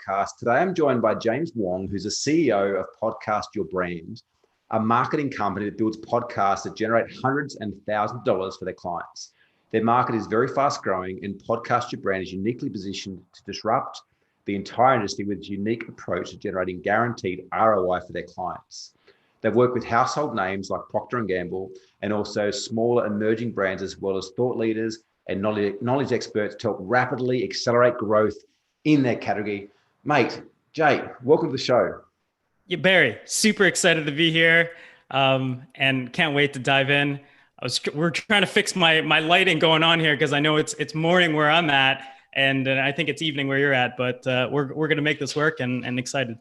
podcast. Today, I'm joined by James Wong, who's the CEO of Podcast Your Brand, a marketing company that builds podcasts that generate hundreds and thousands of dollars for their clients. Their market is very fast growing, and Podcast Your Brand is uniquely positioned to disrupt the entire industry with its unique approach to generating guaranteed ROI for their clients. They've worked with household names like Procter & Gamble and also smaller emerging brands, as well as thought leaders and knowledge experts to help rapidly accelerate growth in their category. Mate, Jay, welcome to the show. Yeah, Barry, super excited to be here and can't wait to dive in. We're trying to fix my lighting going on here because I know it's morning where I'm at and I think it's evening where you're at, but we're going to make this work and excited.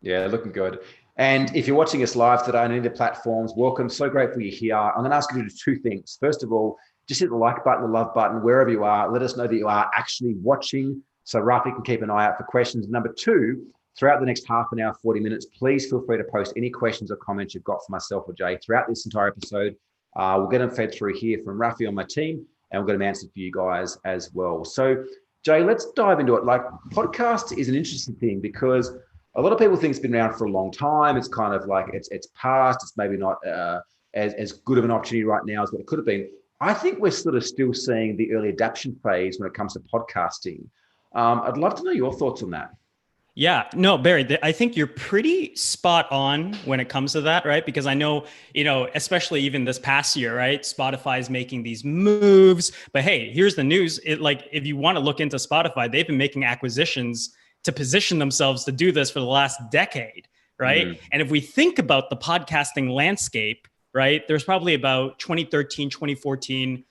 Yeah, looking good. And if you're watching us live today on any of the platforms, welcome. So grateful you're here. I'm going to ask you to do two things. First of all, just hit the like button, the love button, wherever you are. Let us know that you are actually watching so Rafi can keep an eye out for questions. Number two, throughout the next half an hour, 40 minutes, please feel free to post any questions or comments you've got for myself or Jay throughout this entire episode. We'll get them fed through here from Rafi on my team, and we'll get them answered for you guys as well. So, Jay, let's dive into it. Like, podcast is an interesting thing because a lot of people think it's been around for a long time. It's kind of like it's past. It's maybe not as good of an opportunity right now as what it could have been. I think we're sort of still seeing the early adoption phase when it comes to podcasting. I'd love to know your thoughts on that. Yeah, no, Barry, I think you're pretty spot on when it comes to that, right? Because I know, especially even this past year, right? Spotify is making these moves, but hey, here's the news. If you want to look into Spotify, they've been making acquisitions to position themselves to do this for the last decade, right? Mm. And if we think about the podcasting landscape, right, there's probably about 2013, 2014,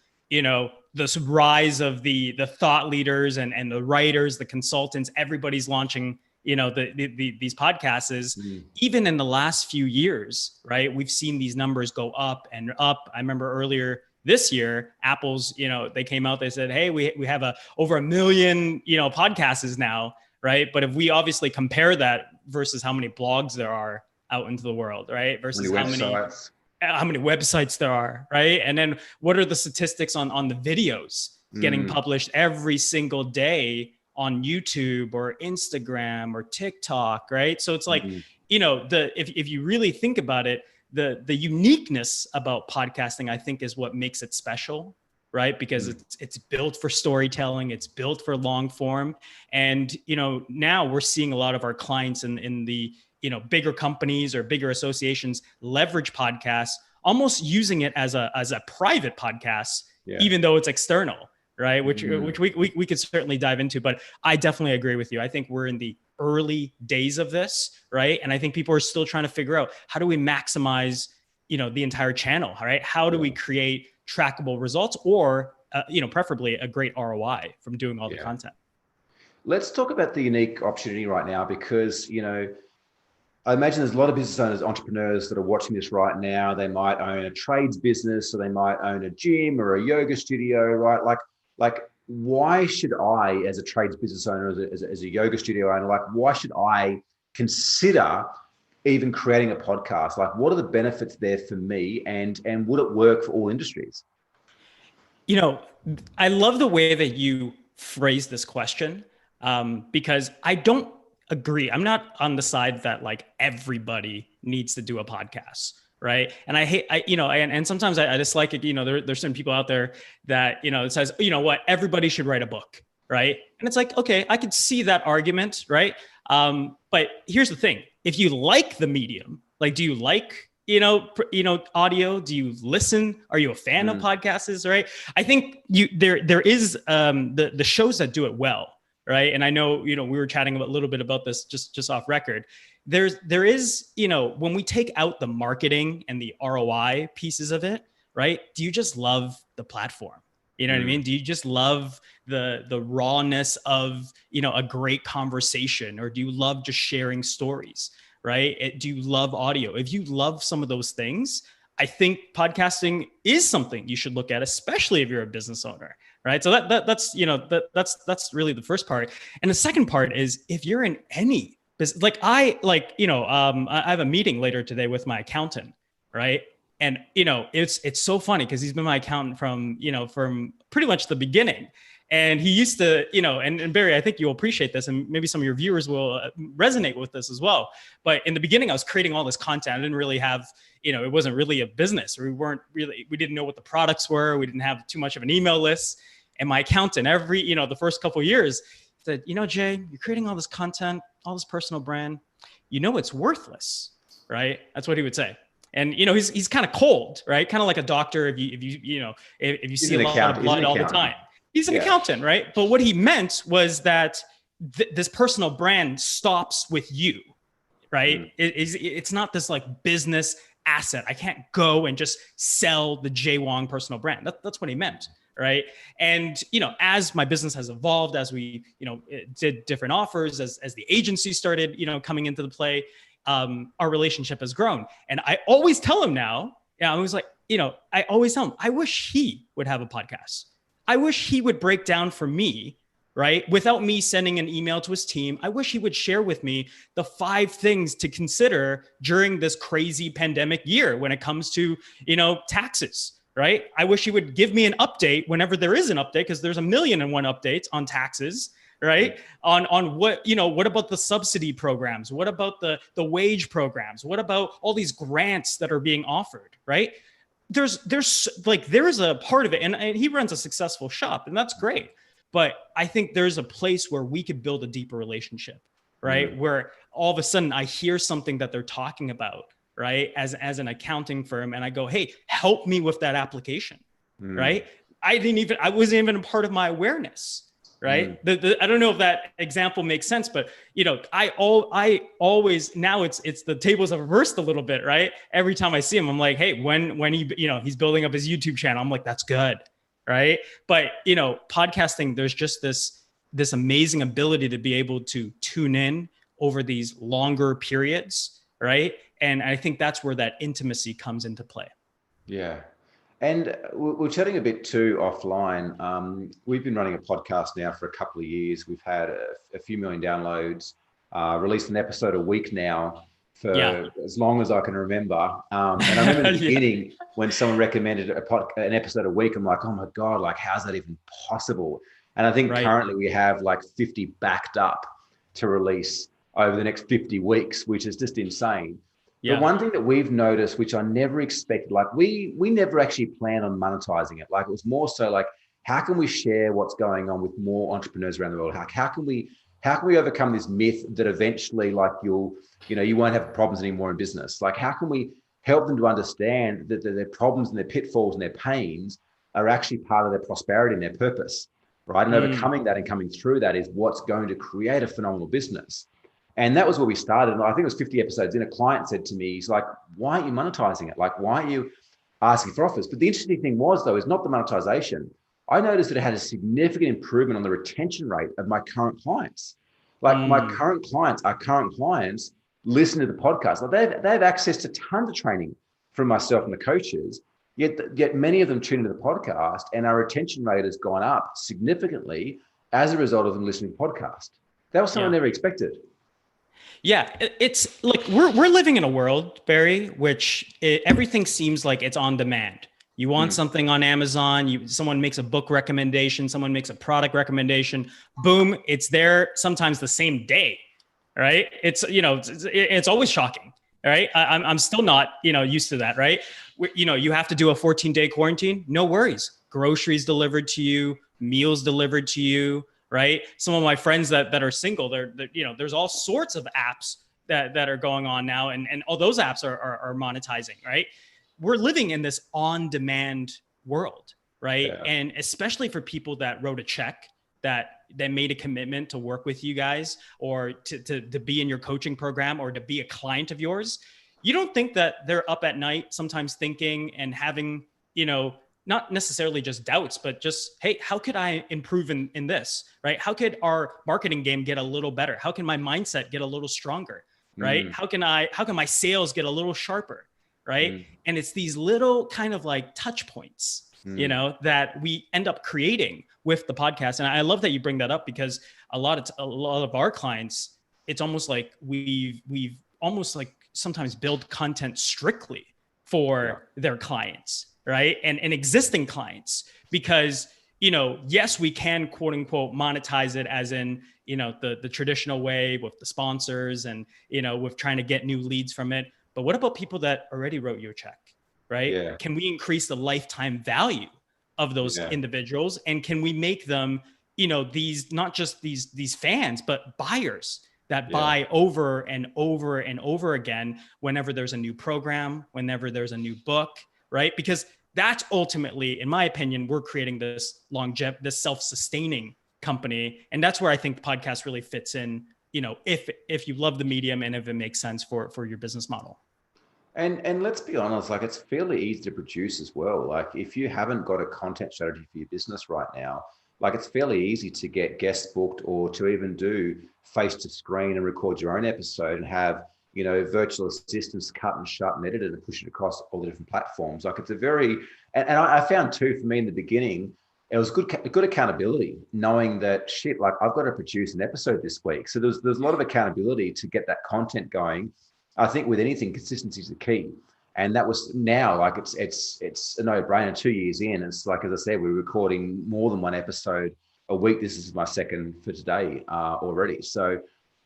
this rise of the thought leaders and the writers, the consultants, everybody's launching, these podcasts is even in the last few years, right? We've seen these numbers go up and up. I remember earlier this year, Apple's, they came out, they said, hey, we have over 1 million, podcasts now, right? But if we obviously compare that versus how many blogs there are out into the world, right? Versus how many websites there are, right? And then what are the statistics on the videos getting published every single day on YouTube or Instagram or TikTok, right? So it's like, if you really think about it, the uniqueness about podcasting, I think, is what makes it special, right? Because it's built for storytelling, it's built for long form. And, now we're seeing a lot of our clients in the, bigger companies or bigger associations leverage podcasts, almost using it as a private podcast, even though it's external, right? Which we could certainly dive into, but I definitely agree with you. I think we're in the early days of this, right? And I think people are still trying to figure out, how do we maximize, the entire channel, right? How do we create trackable results or, preferably a great ROI from doing all the content? Let's talk about the unique opportunity right now, because, I imagine there's a lot of business owners, entrepreneurs that are watching this right now. They might own a trades business, or they might own a gym or a yoga studio, right? Like, why should I, as a trades business owner, as a yoga studio owner, why should I consider even creating a podcast? Like, what are the benefits there for me, and would it work for all industries? I love the way that you phrase this question, because I don't agree. I'm not on the side that like everybody needs to do a podcast, right? And and sometimes I dislike it. There's some people out there that, it says, what, everybody should write a book, right? And it's like, okay, I could see that argument, right? But here's the thing. If you like the medium, like, do you like, audio? Do you listen? Are you a fan of podcasts, right? I think there is the shows that do it well, right? And I know, we were chatting a little bit about this just off record. There is, when we take out the marketing and the ROI pieces of it, right? Do you just love the platform? You know what I mean? Do you just love the rawness of, a great conversation, or do you love just sharing stories, right? Do you love audio? If you love some of those things, I think podcasting is something you should look at, especially if you're a business owner, right? So that's really the first part. And the second part is, if you're in any business, I have a meeting later today with my accountant, right? And it's so funny because he's been my accountant from pretty much the beginning. And he used to, and Barry, I think you'll appreciate this, and maybe some of your viewers will resonate with this as well. But in the beginning, I was creating all this content. I didn't really have, it wasn't really a business. We didn't know what the products were. We didn't have too much of an email list. And my accountant, the first couple of years said, Jay, you're creating all this content, all this personal brand, it's worthless, right? That's what he would say. And, he's kind of cold, right? Kind of like a doctor. If you see a lot of blood all the time. He's an accountant, right? But what he meant was that this personal brand stops with you, right? It's not this like business asset. I can't go and just sell the Jay Wong personal brand. That's what he meant, right? And, as my business has evolved, as we, did different offers, as the agency started, coming into the play, our relationship has grown. And I always tell him now, I was like, I always tell him, I wish he would have a podcast. I wish he would break down for me, right? Without me sending an email to his team. I wish he would share with me the 5 things to consider during this crazy pandemic year when it comes to, taxes, right? I wish he would give me an update whenever there is an update, because there's 1,000,001 updates on taxes, right? On what, what about the subsidy programs? What about the wage programs? What about all these grants that are being offered, right? There's a part of it, and he runs a successful shop, and that's great. But I think there's a place where we could build a deeper relationship, right? Where all of a sudden I hear something that they're talking about, right? As an accounting firm, and I go, hey, help me with that application, right? I wasn't even a part of my awareness. Right. I don't know if that example makes sense, but I always, now it's the tables have reversed a little bit, right? Every time I see him, I'm like, hey, when he, he's building up his YouTube channel, I'm like, that's good. Right. But, podcasting, there's just this amazing ability to be able to tune in over these longer periods. Right. And I think that's where that intimacy comes into play. Yeah. And we're chatting a bit too offline. We've been running a podcast now for a couple of years. We've had a few million downloads, released an episode a week now for as long as I can remember. And I remember in the beginning when someone recommended an episode a week, I'm like, oh my God, like how's that even possible? And I think currently we have like 50 backed up to release over the next 50 weeks, which is just insane. The one thing that we've noticed, which I never expected, like we never actually planned on monetizing it. Like it was more so like, how can we share what's going on with more entrepreneurs around the world? How can we overcome this myth that eventually like you won't have problems anymore in business? Like how can we help them to understand that their problems and their pitfalls and their pains are actually part of their prosperity and their purpose, right? And overcoming that and coming through that is what's going to create a phenomenal business. And that was where we started. And I think it was 50 episodes in. A client said to me, he's like, why aren't you monetizing it? Like, why aren't you asking for offers? But the interesting thing was, though, is not the monetization. I noticed that it had a significant improvement on the retention rate of my current clients. Like my current clients listen to the podcast. Like they have access to tons of training from myself and the coaches, yet many of them tune into the podcast, and our retention rate has gone up significantly as a result of them listening to the podcast. That was something I never expected. Yeah, it's like we're living in a world, Barry, which everything seems like it's on demand. You want something on Amazon, someone makes a book recommendation, someone makes a product recommendation, boom, it's there sometimes the same day, right? It's always shocking, right? I'm still not, used to that, right? You have to do a 14-day quarantine, no worries. Groceries delivered to you, meals delivered to you, right? Some of my friends that are single, there's all sorts of apps that are going on now, and all those apps are monetizing, right? We're living in this on-demand world, right? Yeah. And especially for people that wrote a check, that made a commitment to work with you guys, or to be in your coaching program, or to be a client of yours, you don't think that they're up at night sometimes thinking and having, not necessarily just doubts, but just, hey, how could I improve in this, right? How could our marketing game get a little better? How can my mindset get a little stronger, right? How can my sales get a little sharper, right? And it's these little kind of like touch points, that we end up creating with the podcast. And I love that you bring that up, because a lot of our clients, it's almost like we've almost like sometimes build content strictly for their clients, right? And existing clients, because yes, we can quote unquote monetize it as in, the traditional way with the sponsors and, with trying to get new leads from it. But what about people that already wrote you a check, right? Yeah. Can we increase the lifetime value of those individuals? And can we make them, these, not just these fans, but buyers that buy over and over and over again whenever there's a new program, whenever there's a new book, right? Because that's ultimately, in my opinion, we're creating this this self-sustaining company. And that's where I think the podcast really fits in, if you love the medium and if it makes sense for your business model. And let's be honest, like it's fairly easy to produce as well. Like if you haven't got a content strategy for your business right now, like it's fairly easy to get guest booked or to even do face to screen and record your own episode and have, virtual assistants cut and shut and edited and push it across all the different platforms. Like it's a very, and I found too, for me in the beginning, it was good accountability, knowing that shit, like I've got to produce an episode this week. So there's a lot of accountability to get that content going. I think with anything, consistency is the key. And that was now like it's a no-brainer. 2 years in, it's like, as I said, we're recording more than one episode a week. This is my second for today already. So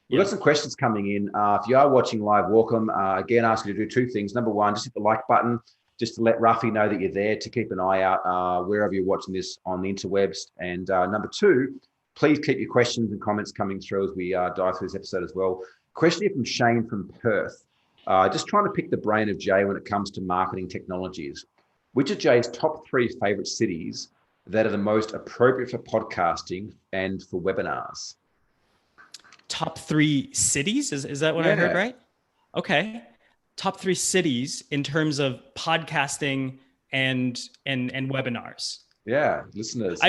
we've got some questions coming in. If you are watching live, welcome. Again, ask you to do two things. Number one, just hit the like button, just to let Ruffy know that you're there, to keep an eye out wherever you're watching this on the interwebs. And number two, please keep your questions and comments coming through as we dive through this episode as well. Question here from Shane from Perth. Just trying to pick the brain of Jay when it comes to marketing technologies. Which are Jay's top 3 favorite cities that are the most appropriate for podcasting and for webinars? Top 3 cities? Is that what I heard right? Okay. Top 3 cities in terms of podcasting and webinars. Yeah, listeners.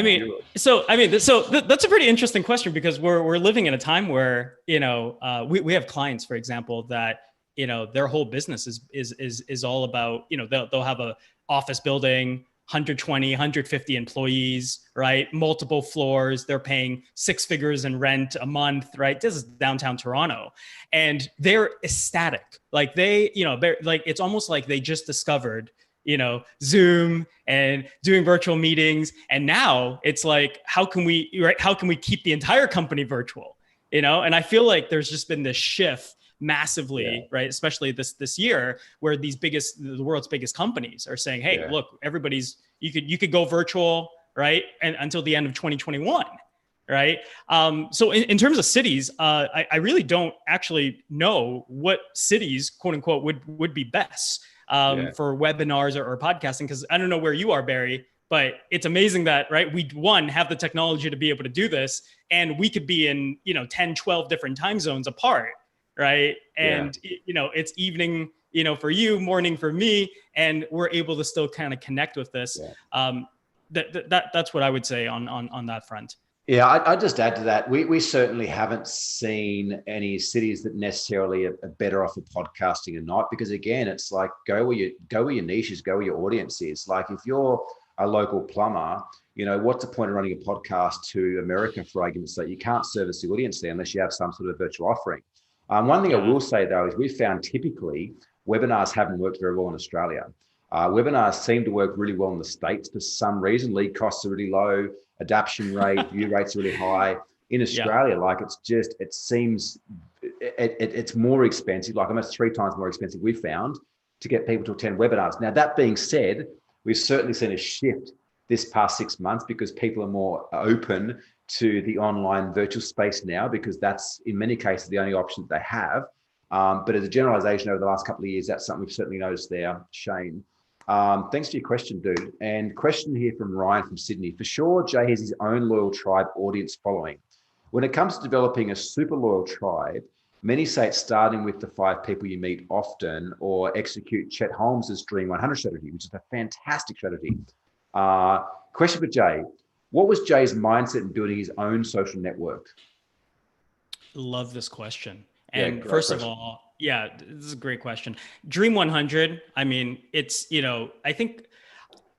So that's a pretty interesting question, because we're living in a time where, we have clients, for example, that, their whole business is all about, they'll have a office building, 120, 150 employees, right? Multiple floors. They're paying 6 figures in rent a month, right? This is downtown Toronto. And they're ecstatic. Like they're like, it's almost like they just discovered, Zoom and doing virtual meetings. And now it's like, how can we keep the entire company virtual? And I feel like there's just been this shift massively, right? Especially this year, where the world's biggest companies are saying, hey, look, you could go virtual, right? And until the end of 2021, right? So in terms of cities, I really don't actually know what cities, quote unquote, would be best for webinars or podcasting. Because I don't know where you are, Barry, but it's amazing that, right, we have the technology to be able to do this, and we could be in 10, 12 different time zones apart, right? And it's evening, for you, morning for me, and we're able to still kind of connect with this. That's what I would say on that front. Yeah, I just add to that. We certainly haven't seen any cities that necessarily are better off with podcasting or not, because again, it's like go where your niche is, go where your audience is. Like if you're a local plumber, what's the point of running a podcast to America, for argument's sake? You can't service the audience there unless you have some sort of virtual offering. One thing I will say though is we found typically webinars haven't worked very well in Australia. Webinars seem to work really well in the States for some reason. Lead costs are really low, adoption rate, view rates are really high. In Australia, like it seems it's more expensive, like almost 3 times more expensive we found to get people to attend webinars. Now, that being said, we've certainly seen a shift this past 6 months because people are more open to the online virtual space now, because that's in many cases the only option that they have. But as a generalization over the last couple of years, that's something we've certainly noticed there, Shane. Thanks for your question, dude. And question here from Ryan from Sydney. For sure, Jay has his own loyal tribe audience following. When it comes to developing a super loyal tribe, many say it's starting with the 5 people you meet often, or execute Chet Holmes's Dream 100 strategy, which is a fantastic strategy. Question for Jay. What was Jay's mindset in building his own social network? Love this question. And first of all, this is a great question. Dream 100. I mean, it's, I think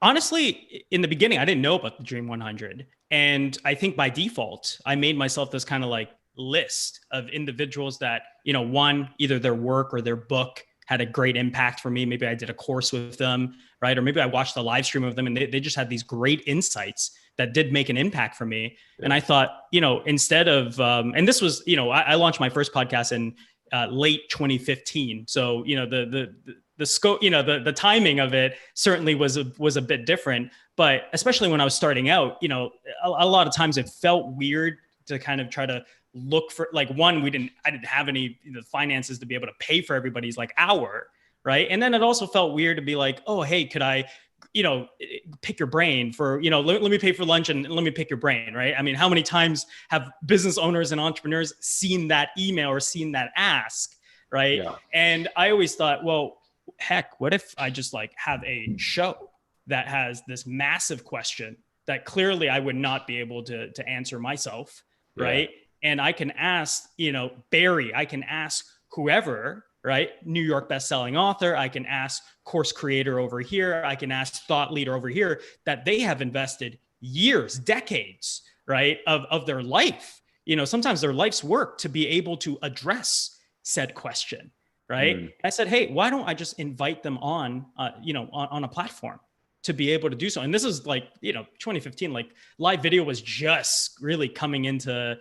honestly, in the beginning, I didn't know about the Dream 100. And I think by default, I made myself this kind of like list of individuals that, one, either their work or their book had a great impact for me. Maybe I did a course with them, right? Or maybe I watched a live stream of them and they just had these great insights that did make an impact for me. Yeah. And I thought, instead of, and this was, I launched my first podcast in late 2015. So, the scope, the timing of it certainly was a bit different, but especially when I was starting out, a lot of times it felt weird to kind of try to look for, like, one, I didn't have any finances to be able to pay for everybody's like hour. Right. And then it also felt weird to be like, oh, hey, could I, pick your brain for, let me pay for lunch and let me pick your brain. Right. I mean, how many times have business owners and entrepreneurs seen that email or seen that ask? Right. Yeah. And I always thought, well, heck, what if I just like have a show that has this massive question that clearly I would not be able to answer myself. Yeah. Right. And I can ask, Barry, I can ask whoever, right? New York bestselling author. I can ask course creator over here. I can ask thought leader over here that they have invested years, decades, right? Of their life, sometimes their life's work to be able to address said question. Right. I said, hey, why don't I just invite them on, on a platform to be able to do so? And this is like, 2015, like live video was just really coming into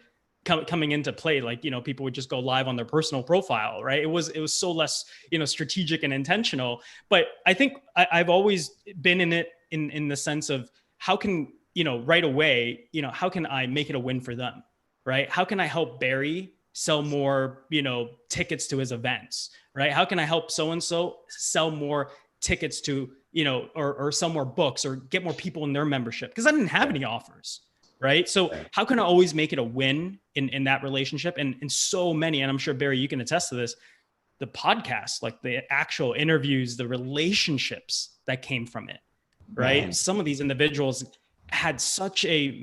play. Like, people would just go live on their personal profile, right? It was so less, strategic and intentional. But I think I've always been in it in the sense of how can, right away, how can I make it a win for them, right? How can I help Barry sell more, tickets to his events, right? How can I help so-and-so sell more tickets to, or sell more books or get more people in their membership? Because I didn't have any offers. Right. So how can I always make it a win in that relationship? And so many, and I'm sure, Barry, you can attest to this, the podcast, like the actual interviews, the relationships that came from it. Right. Man. Some of these individuals had such a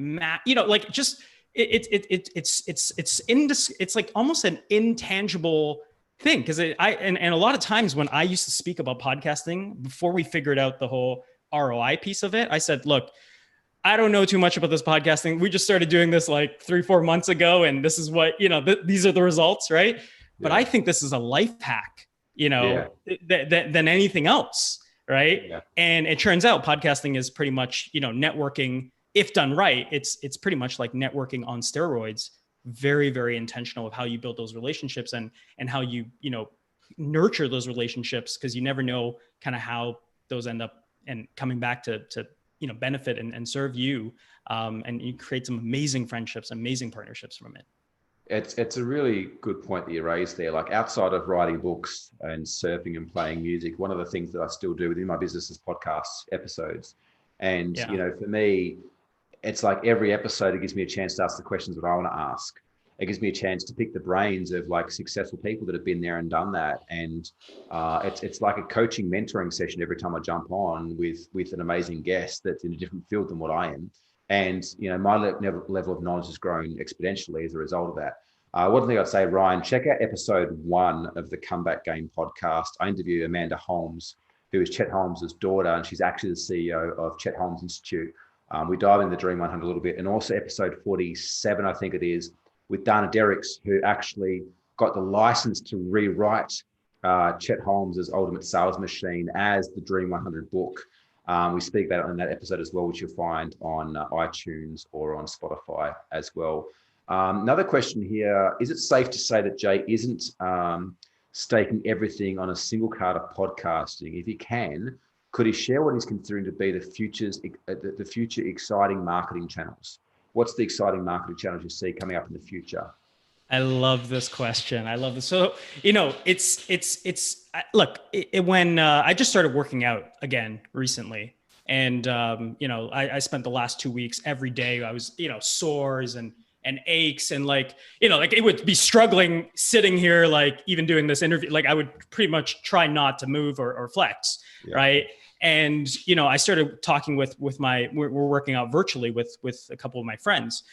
like just it's like almost an intangible thing. Cause and a lot of times when I used to speak about podcasting, before we figured out the whole ROI piece of it, I said, look, I don't know too much about this podcasting. We just started doing this like 3-4 months ago. And this is what, these are the results. Right. Yeah. But I think this is a life hack, than anything else. Right. Yeah. And it turns out podcasting is pretty much, networking. If done right, it's pretty much like networking on steroids. Very, very intentional of how you build those relationships and how you, nurture those relationships, because you never know kind of how those end up and coming back to benefit and serve you. And you create some amazing friendships, amazing partnerships from it. It's a really good point that you raised there. Like, outside of writing books and surfing and playing music, one of the things that I still do within my business is podcasts episodes. And, for me, it's like every episode, it gives me a chance to ask the questions that I want to ask. It gives me a chance to pick the brains of like successful people that have been there and done that. And it's like a coaching, mentoring session every time I jump on with an amazing guest that's in a different field than what I am. And, my level of knowledge has grown exponentially as a result of that. One thing I'd say, Ryan, check out episode 1 of the Comeback Game podcast. I interview Amanda Holmes, who is Chet Holmes' daughter, and she's actually the CEO of Chet Holmes Institute. We dive into the Dream 100 a little bit. And also episode 47, I think it is, with Dana Derricks, who actually got the license to rewrite Chet Holmes' Ultimate Sales Machine as the Dream 100 book. We speak about it in that episode as well, which you'll find on iTunes or on Spotify as well. Another question here, is it safe to say that Jay isn't staking everything on a single card of podcasting? If he can, could he share what he's considering to be the future exciting marketing channels? What's the exciting marketing channels you see coming up in the future? I love this question. I love this. So, look, when I just started working out again recently, and, I spent the last 2 weeks every day. I was, sores and aches, and like it would be struggling sitting here, like even doing this interview, like I would pretty much try not to move or flex. Yeah. Right. And, I started talking with we're working out virtually with a couple of my friends.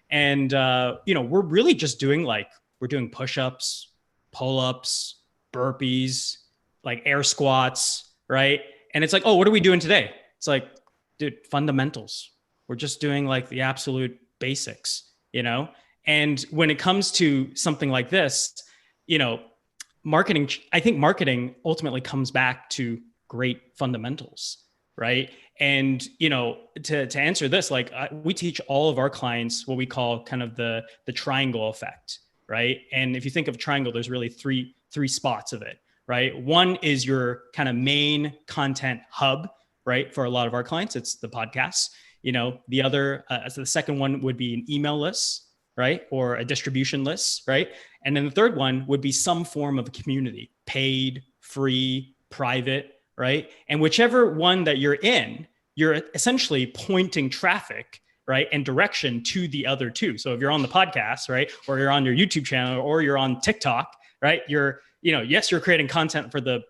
And, we're really just doing we're doing push-ups, pull-ups, burpees, like air squats. Right. And it's like, oh, what are we doing today? It's like, dude, fundamentals. We're just doing like the absolute basics, and when it comes to something like this, marketing, I think marketing ultimately comes back to great fundamentals, right? And, to answer this, like we teach all of our clients what we call kind of the triangle effect, right? And if you think of triangle, there's really three spots of it, right? One is your kind of main content hub, right? For a lot of our clients, it's the podcasts. The other, so the second one would be an email list, right? Or a distribution list, right? And then the third one would be some form of a community, paid, free, private, right? And whichever one that you're in, you're essentially pointing traffic, right, and direction to the other two. So if you're on the podcast, right, or you're on your YouTube channel, or you're on TikTok, right, yes, you're creating content for the,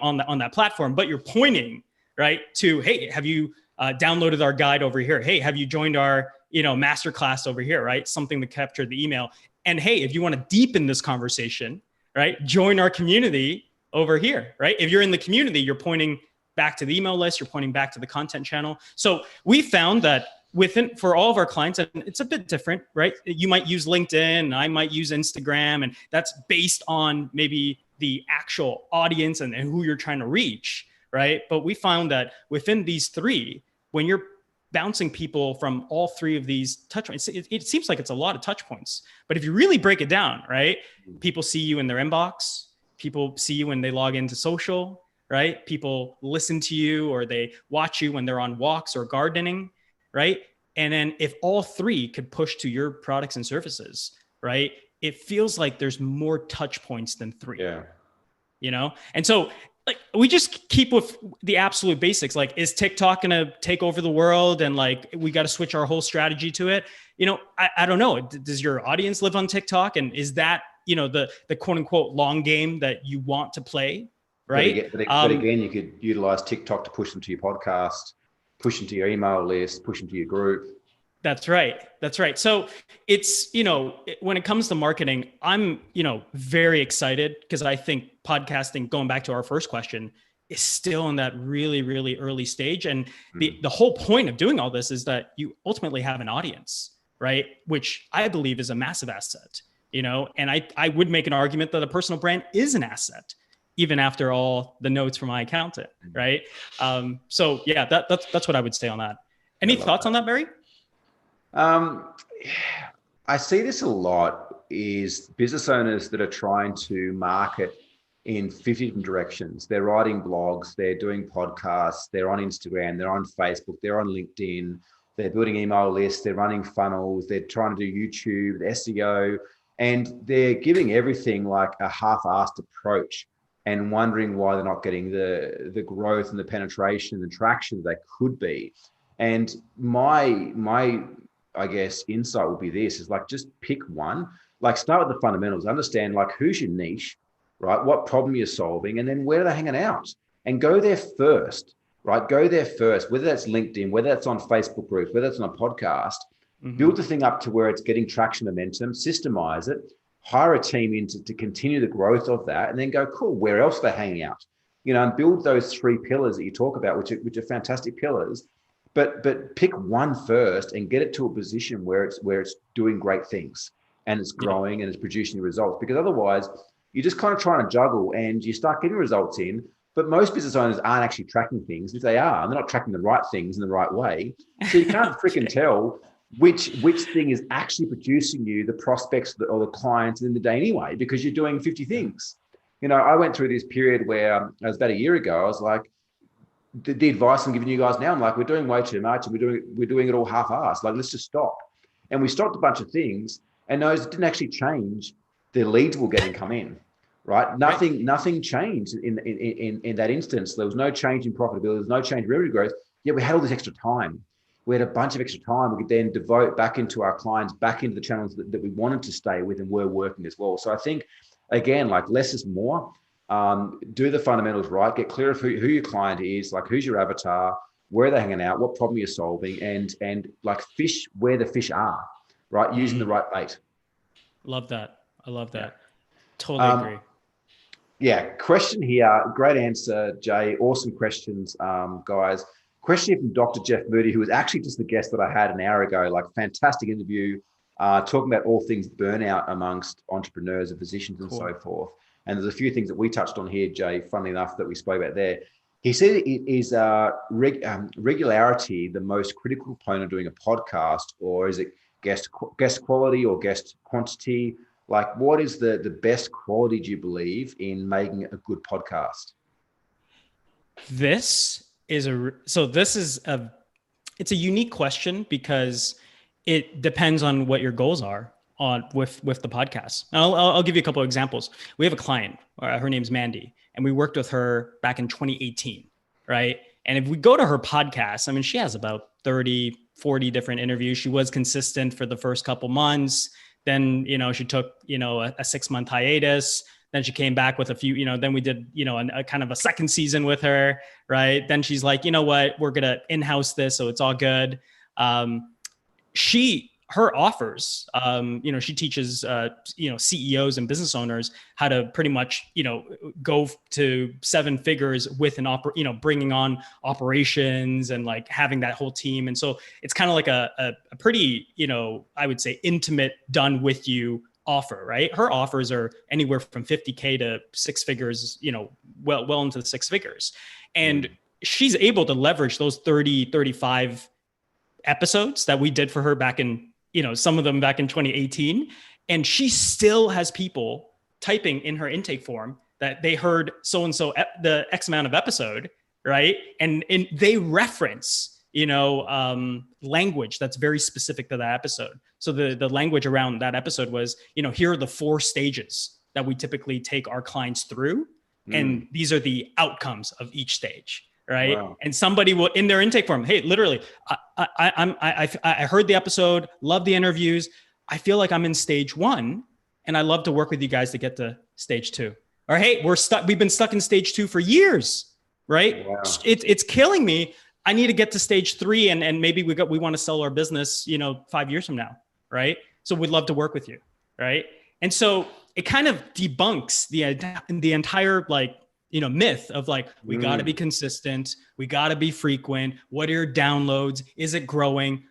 on that platform, but you're pointing, right, to, hey, have you downloaded our guide over here? Hey, have you joined our, masterclass over here, right? Something to capture the email. And hey, if you want to deepen this conversation, right, join our community over here, right? If you're in the community, you're pointing back to the email list, you're pointing back to the content channel. So we found that for all of our clients, and it's a bit different, right? You might use LinkedIn, I might use Instagram, and that's based on maybe the actual audience and who you're trying to reach, right? But we found that within these three, when you're bouncing people from all three of these touch points, it seems like it's a lot of touch points. But if you really break it down, right? People see you in their inbox, people see you when they log into social, right? People listen to you or they watch you when they're on walks or gardening, right? And then if all three could push to your products and services, right? It feels like there's more touch points than three. Yeah. And so like we just keep with the absolute basics. Like, is TikTok going to take over the world? And like, we got to switch our whole strategy to it. I don't know. Does your audience live on TikTok? And is that, the quote unquote long game that you want to play? Right. But again, you could utilize TikTok to push them to your podcast, push them to your email list, push them to your group. That's right. So it's, when it comes to marketing, I'm, very excited because I think podcasting, going back to our first question, is still in that really, really early stage. And the whole point of doing all this is that you ultimately have an audience, right? Which I believe is a massive asset, and I would make an argument that a personal brand is an asset, even after all the notes from my accountant, right? So yeah, that's what I would say on that. Any thoughts on that, Barry? I see this a lot is business owners that are trying to market in 50 different directions. They're writing blogs, they're doing podcasts, they're on Instagram, they're on Facebook, they're on LinkedIn, they're building email lists, they're running funnels, they're trying to do YouTube, SEO, and they're giving everything like a half-assed approach and wondering why they're not getting the growth and the penetration and the traction they could be. And my I guess insight would be this is like, just pick one, like start with the fundamentals, understand like who's your niche, right? What problem you're solving, and then where are they hanging out, and go there first, right? Go there first, whether that's LinkedIn, whether that's on Facebook groups, whether that's on a podcast, build the thing up to where it's getting traction, momentum, systemize it, hire a team in to continue the growth of that, and then go, cool, where else are they hanging out? And build those three pillars that you talk about, which are fantastic pillars. But pick one first and get it to a position where it's doing great things and it's growing and it's producing results. Because otherwise, you're just kind of trying to juggle and you start getting results in. But most business owners aren't actually tracking things. If they are, they're not tracking the right things in the right way. So you can't freaking tell which thing is actually producing you the prospects or the clients in the day anyway, because you're doing 50 things. I went through this period where it was about a year ago. I was like, the advice I'm giving you guys now, I'm like, we're doing way too much and we're doing it all half-assed. Like, let's just stop. And we stopped a bunch of things, and those didn't actually change the leads we're getting come in, right? Nothing changed in that instance. There was no change in profitability. There was no change in revenue growth. Yet we had all this extra time. We had a bunch of extra time we could then devote back into our clients, back into the channels that we wanted to stay with and were working as well. So I think, again, like less is more. Do the fundamentals right, get clear of who your client is, like who's your avatar, where they're hanging out, what problem you're solving, and like fish where the fish are, right? Using the right bait. Love that. I love that. Yeah. Totally agree. Yeah. Question here. Great answer, Jay. Awesome questions, guys. Question here from Dr. Jeff Moody, who was actually just the guest that I had an hour ago. Like, fantastic interview, talking about all things burnout amongst entrepreneurs and physicians and so forth. And there's a few things that we touched on here, Jay, funnily enough, that we spoke about there. He said it is regularity the most critical component of doing a podcast, or is it guest quality or guest quantity? Like, what is the best quality, do you believe, in making a good podcast? This is it's a unique question because it depends on what your goals are on with the podcast. I'll give you a couple of examples. We have a client, her name's Mandy, and we worked with her back in 2018, right? And if we go to her podcast, I mean, she has about 30, 40 different interviews. She was consistent for the first couple months. Then, she took, a 6-month hiatus. Then she came back with a few, then we did, a kind of a second season with her, right? Then she's like, you know what, we're going to in-house this, so it's all good. Her offers, she teaches, CEOs and business owners how to pretty much, go to 7 figures with bringing on operations and like having that whole team. And so it's kind of like a pretty, I would say intimate, done with you offer, right? Her offers are anywhere from 50K to 6 figures, well into the 6 figures. And she's able to leverage those 30, 35 episodes that we did for her back in, some of them back in 2018. And she still has people typing in her intake form that they heard so-and-so the X amount of episode, right? And they reference, language that's very specific to that episode. So the language around that episode was, here are the 4 stages that we typically take our clients through. And these are the outcomes of each stage. Right. Wow. And somebody will in their intake form, hey, literally, I heard the episode, love the interviews. I feel like I'm in stage 1 and I love to work with you guys to get to stage 2. Or, hey, we've been stuck in stage 2 for years. Right. Wow. It's killing me. I need to get to stage 3 and maybe we want to sell our business, 5 years from now. Right. So we'd love to work with you. Right. And so it kind of debunks the entire myth of like, we got to be consistent. We got to be frequent. What are your downloads? Is it growing?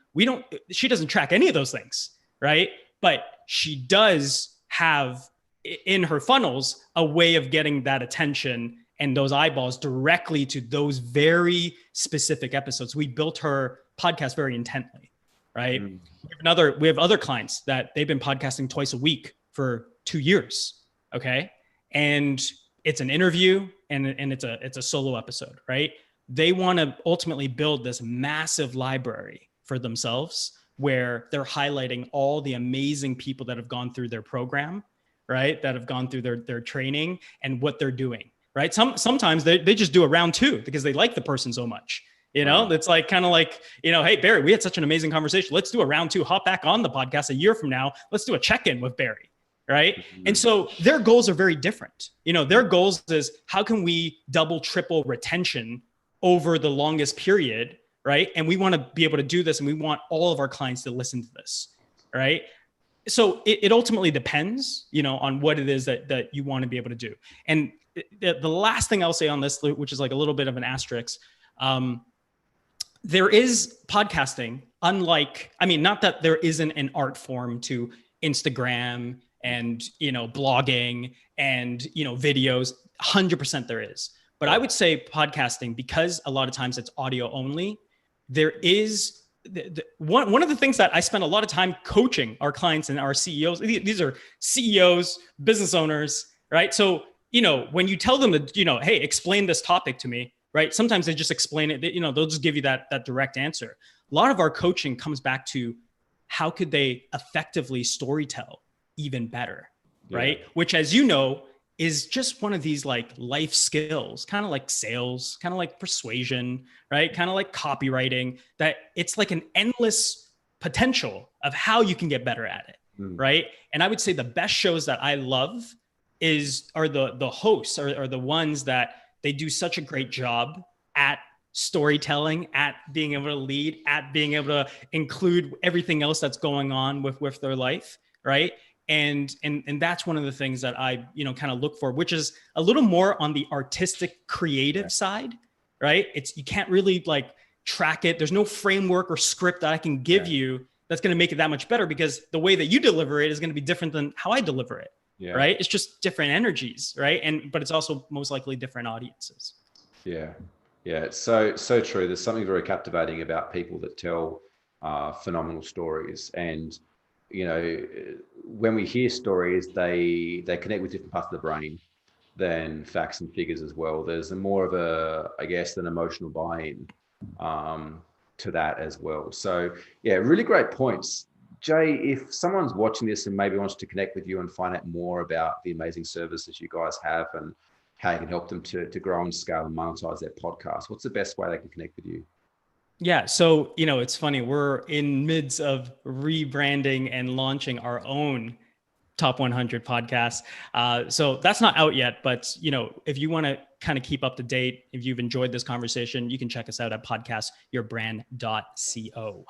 She doesn't track any of those things. Right. But she does have in her funnels a way of getting that attention and those eyeballs directly to those very specific episodes. We built her podcast very intently. Right. We have other clients that they've been podcasting twice a week for 2 years. Okay. And it's an interview and it's a solo episode, right? They want to ultimately build this massive library for themselves where they're highlighting all the amazing people that have gone through their program, right? That have gone through their training and what they're doing, right? Sometimes they just do a round 2 because they like the person so much. It's like kind of like, hey, Barry, we had such an amazing conversation. Let's do a round 2, hop back on the podcast a year from now. Let's do a check-in with Barry. Right. And so their goals are very different. Their goals is how can we double, triple retention over the longest period. Right. And we want to be able to do this. And we want all of our clients to listen to this. Right. So it ultimately depends, on what it is that you want to be able to do. And the last thing I'll say on this, which is like a little bit of an asterisk, there is podcasting, not that there isn't an art form to Instagram and, blogging and, videos, 100% there is. But I would say podcasting, because a lot of times it's audio only, there is one of the things that I spend a lot of time coaching our clients and our CEOs. These are CEOs, business owners, right? So, when you tell them to, hey, explain this topic to me, right? Sometimes they just explain it, they'll just give you that direct answer. A lot of our coaching comes back to how could they effectively storytell even better, right? Which, as is just one of these like life skills, kind of like sales, kind of like persuasion, right? Kind of like copywriting, that it's like an endless potential of how you can get better at it, right? And I would say the best shows that I love are the hosts are the ones that they do such a great job at storytelling, at being able to lead, at being able to include everything else that's going on with their life, right? And that's one of the things that I, kind of look for, which is a little more on the artistic, creative side, right? You can't really like track it. There's no framework or script that I can give you that's going to make it that much better, because the way that you deliver it is going to be different than how I deliver it, right? It's just different energies, right? But it's also most likely different audiences. Yeah. Yeah, it's so true. There's something very captivating about people that tell phenomenal stories, and when we hear stories, they connect with different parts of the brain than facts and figures as well. There's a more of a, I guess, an emotional buy-in to that as well. So yeah, really great points. Jay, if someone's watching this and maybe wants to connect with you and find out more about the amazing services you guys have and how you can help them to grow and scale and monetize their podcast, what's the best way they can connect with you? Yeah. So, it's funny. We're in midst of rebranding and launching our own top 100 podcasts. So that's not out yet, but if you want to kind of keep up to date, if you've enjoyed this conversation, you can check us out at podcastyourbrand.co.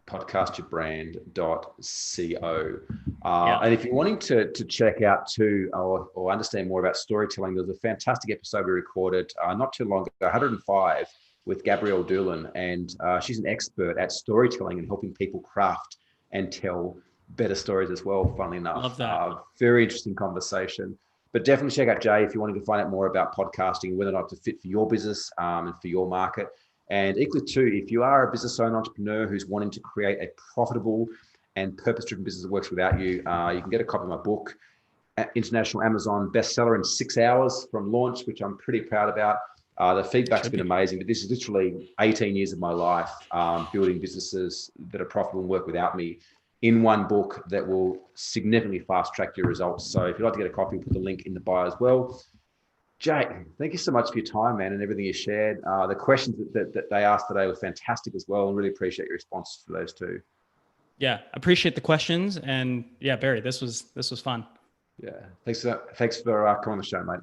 Podcastyourbrand.co. Yeah. And if you're wanting to check out too or understand more about storytelling, there's a fantastic episode we recorded not too long ago, 105, with Gabrielle Doolin. And she's an expert at storytelling and helping people craft and tell better stories as well, funnily enough. Love that. Very interesting conversation. But definitely check out Jay if you wanted to find out more about podcasting, whether or not it's a fit for your business and for your market. And equally too, if you are a business owner, entrepreneur who's wanting to create a profitable and purpose-driven business that works without you, you can get a copy of my book, international Amazon bestseller in 6 hours from launch, which I'm pretty proud about. The feedback's been amazing, but this is literally 18 years of my life building businesses that are profitable and work without me in one book that will significantly fast track your results. So if you'd like to get a copy, we'll put the link in the bio as well. Jay, thank you so much for your time, man, and everything you shared. The questions that they asked today were fantastic as well, and really appreciate your responses for those too. Yeah, appreciate the questions, and yeah, Barry, this was fun. Yeah, thanks for coming on the show, mate.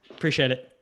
Appreciate it.